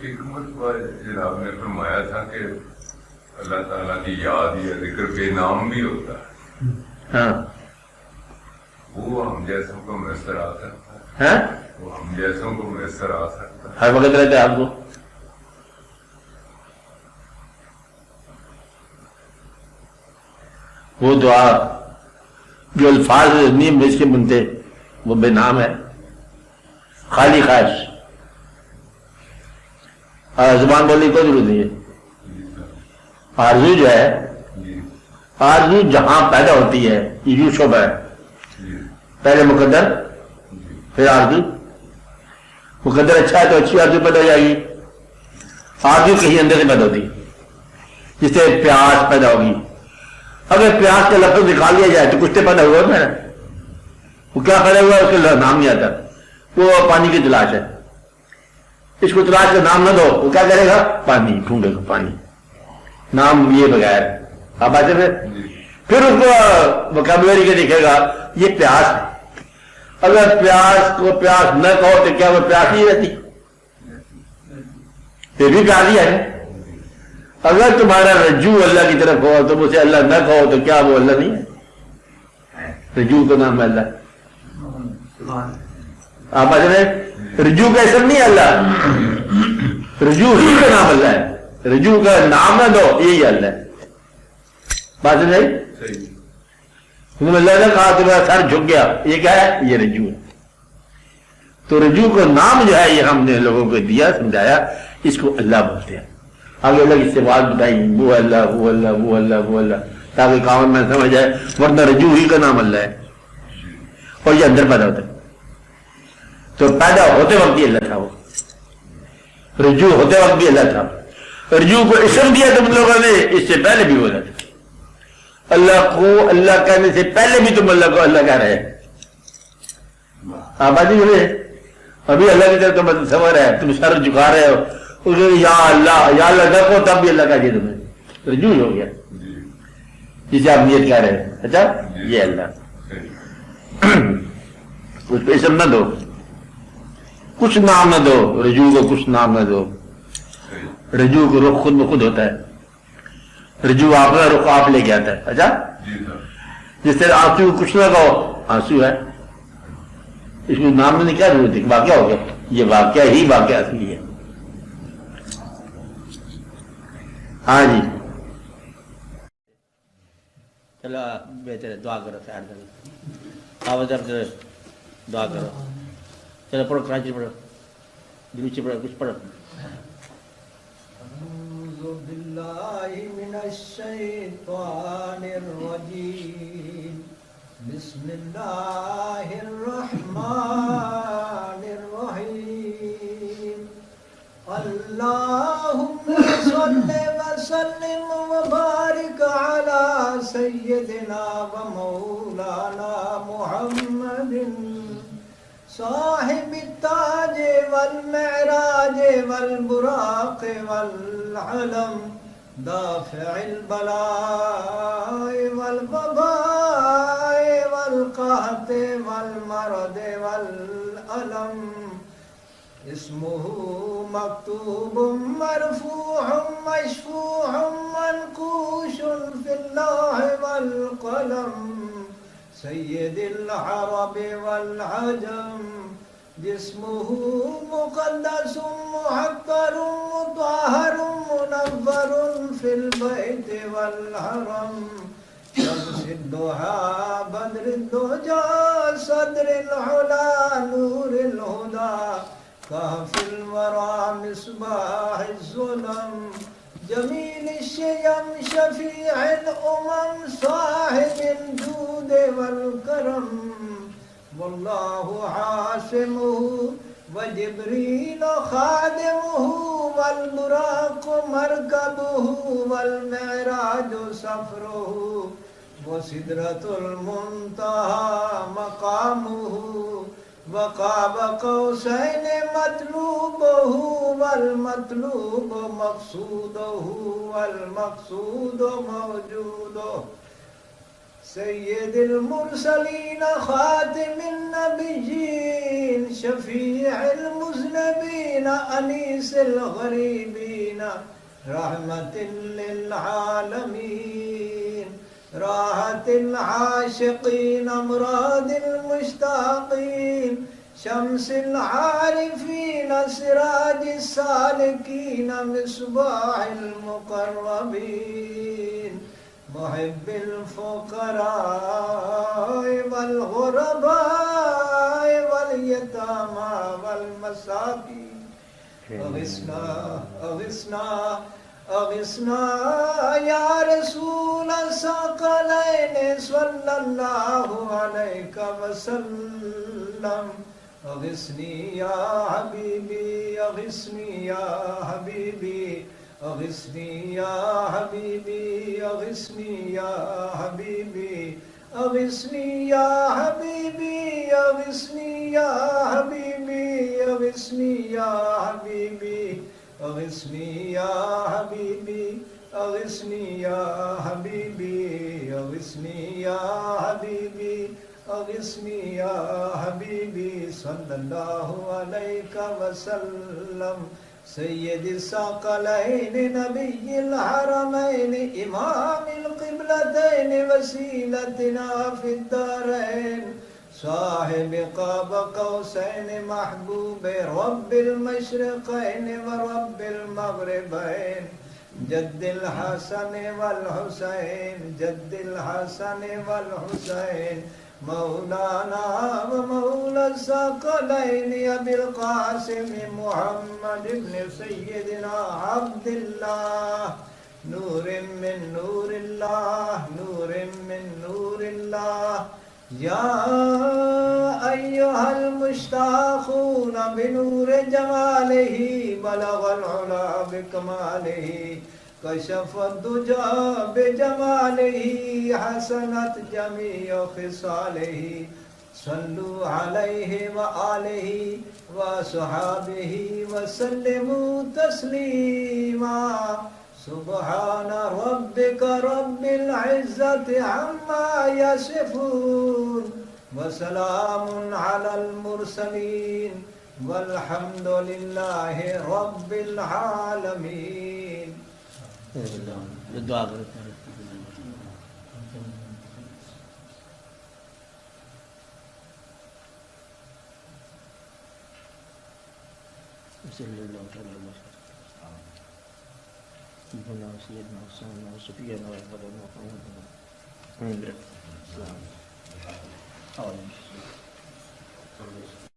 हिकमत पर जनाब ने फरमाया था कि अल्लाह ताला की याद या जिक्र बेनाम भी होता है। हाँ, वो हम जैसों को मैसर आ सकता है। हाँ? वो हम जैसों को मैसर आ सकता है। हर वक्त रहता है आपको। वो दुआ जो अल्फाज नीम में इसके बनते वो बेनाम है, खाली खाश, जुबान बोलने की कोई जरूरत नहीं है। आरज़ू जो है, आरज़ू जहां पैदा होती है ये यूशुब है, पहले मुकद्दर फिर आरज़ू। मुकद्दर अच्छा है तो अच्छी आरज़ू पैदा हो जाएगी। आरज़ू कहीं अंदर से पैदा होती है, जिससे प्यास पैदा होगी। अगर प्यास का लफ्ज़ निकाल लिया जाए तो कुछ तो पैदा हुआ है। वो क्या पैदा हुआ उसका नाम नहीं आता, वो पानी की तलाश है। इसको तलाश का नाम ना दो, वो क्या करेगा? पानी ढूंढेगा, पानी नाम लिए बगैर। आप आते फिर उसको वोकैबुलरी के दिखेगा ये प्यास है। अगर प्यास को प्यास न कहो तो क्या वो प्यास नहीं रहती? फिर भी प्यास ही है। अगर तुम्हारा रज्जू अल्लाह की तरफ हो तुम उसे अल्लाह न कहो तो क्या वो अल्लाह नहीं है? रज्जू का नाम है अल्लाह। आप समझ रहे? रज्जू का इसम नहीं अल्लाह, रज्जू ही का नाम अल्लाह है। रज्जू का नाम ना दो, यही अल्लाह है। बात समझ आई? तुम अल्लाह ने कहा तुम्हारा सर झुक गया, ये क्या है? ये रज्जू है। तो रज्जू का नाम जो है ये हमने लोगों को दिया, समझाया, इसको अल्लाह बोलते हैं। आगे अलग इससे बात बताई, वो अल्लाह वो अल्लाह वो अल्लाह वो अल्लाह, ताकि काम में समझ जाए। वरना रज्जू ही का नाम अल्लाह है और ये अंदर पैदा होता है। तो पैदा होते वक्त भी अल्लाह था, वो रज्जू होते वक्त भी अल्लाह था। रज्जू को इसम दिया तुम लोगों ने, इससे पहले भी बोला था। अल्लाह को अल्लाह कहने से पहले भी तुम अल्लाह को अल्लाह कह रहे हैं। आबादी बोले अभी अल्लाह की तरफ तुम समझ रहे हैं, तुम सर झुका रहे हो, या अल्लाह देखो तब भी अल्लाह का जी तुम्हें रजू हो गया, जिसे आप नियत कह रहे हैं। अच्छा, ये अल्लाह उसको इसम न दो, कुछ नाम न दो, रजू को कुछ नाम न दो। रजू को रुख खुद में खुद होता है। रजू आपका रुख आप लेके आता है। अच्छा, जिस तरह आंसू को कुछ ना कहो, आंसू है, इसको नाम में क्या जरूरत है? वाक्या हो गया, ये वाक्या ही वाक्या असली है। हाँ जी, चलो बेहतर है, दुआ करो, सैर करो, आवाज दुआ करो। चलो पढ़ो, कराची पढ़ो, दिलूची पढ़ो, कुछ पढ़ो। अल्लाहुम्मा सल्लि व सल्लिम व बारिक अला सय्यदिना व मौलाना मुहम्मदिन साहिब ताज वल मेराज वल बुराक वल अलम दाफिल बलाए वल वबाए वल कहत वल मरद वल अलम इस्मुहु मक्तूबुम मरफूउम मशफूउम मनकूशुन फिल लौह वल कलम सय्यदिल अरब वल अजम जिस्मुहु मुक़द्दसुम मुहक्करुम मुतहहरुम मुनव्वरुन फिल बैत वल हरम शम्सिद दुहा बद्रिद दुजा सदरिल उला नूरिल हुदा कहफिल वरा मिसबाहिज़ ज़ुलम जमील शयम शफीअल उमम साहिबिल जूद वल करम वल्लाहु आसिमुहु व जिब्रील खादिमुहु वल बुराक मरकबुहु वल मेराज सफरुहु व सिदरतुल मुंतहा मकामुहु वक़ाब कौसैन मतलूबहु वल मतलूब मक़सूदहु वल मक़सूद मौजूदहु सय्यदिल मुरसलीन खातिमिन नबिय्यीन शफीइल मुज़नबीन بين أنيس الغريبين رحمة للعالمين راحة العاشقين أمراض المشتاقين شمس العارفين سراج السالكين مصباح المقربين محب الفقراء والغرباء واليتامى والمساكين أغثنا أغثنا أغثنا يا رسول الثقلين صلى الله عليك وسلم أغثني يا حبيبي أغثني يا حبيبي أغثني يا حبيبي أغثني يا حبيبي أغثني يا حبيبي أغثني يا حبيبي أغثني يا حبيبي أغثني يا حبيبي أغثني يا حبيبي أغثني يا حبيبي أغثني يا حبيبي صلى الله عليك وسلم سيد الثقلين نبي الحرمين إمام القبلتين وسيلتنا في الدارين صاحب قاب قوسين محبوب رب المشرقين ورب المغربين جد الحسن والحسين جد الحسن والحسين مولانا ومولى الثقلين أبي القاسم محمد بن سيدنا عبد الله نور من نور الله نور من نور الله يا أيها المشتاقون بنور جماله بلغ العلا بكماله كشف الدجى بجماله حسنت جميع خصاله صلوا عليه وآله وصحابه وسلموا تسليما سبحان ربك رب العزة عما يصفون وسلام على المرسلين والحمد لله رب العالمين दुआ करो सल्लल्लाहु अलैहि वसल्लम